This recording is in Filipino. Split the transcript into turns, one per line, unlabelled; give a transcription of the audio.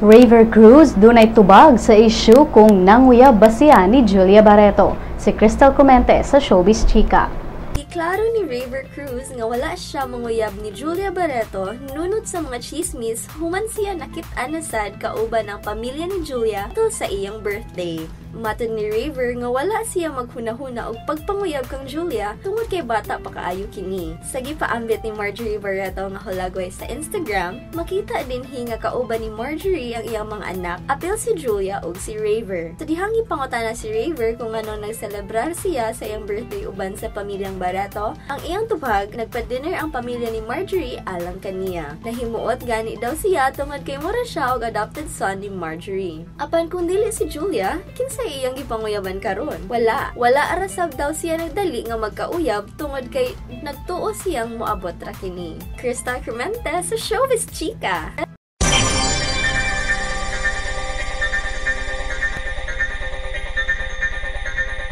Rayver Cruz dunay tubag sa isyu kung nanguyab ba siya ni Julia Barretto. Si Crystal Comente sa Showbiz Chika.
Klaro ni Rayver Cruz nga wala siya manguyab ni Julia Barretto nunod sa mga chismis human siya nakit-an na sad kauban ng pamilya ni Julia tungkol sa iyang birthday. Matod ni Rayver nga wala siya maghuna-huna og pagpanguyab kang Julia tungod kay bata pa kaayo kini. Sa gipaambit ni Marjorie Barretto nga hulagway sa Instagram, makita din nga kauban ni Marjorie ang iyang mga anak, apil si Julia ug si Rayver. So dihang gipangutana si Rayver kung ano nagselebrar siya sa iyang birthday uban sa pamilyang Barretto, ang iyang tubag nagpa-dinner ang pamilya ni Marjorie alang kaniya. Nahimuot gani daw siya tungod kay mura siya og adopted son ni Marjorie. Apan kung dili si Julia, kinsa iyang gipanguyaban karon? Wala arasab daw siya nagdali nga magkauyab tungod kay nagtuo siyang moabot ra kini. Crystal Comente sa Showbiz Chika.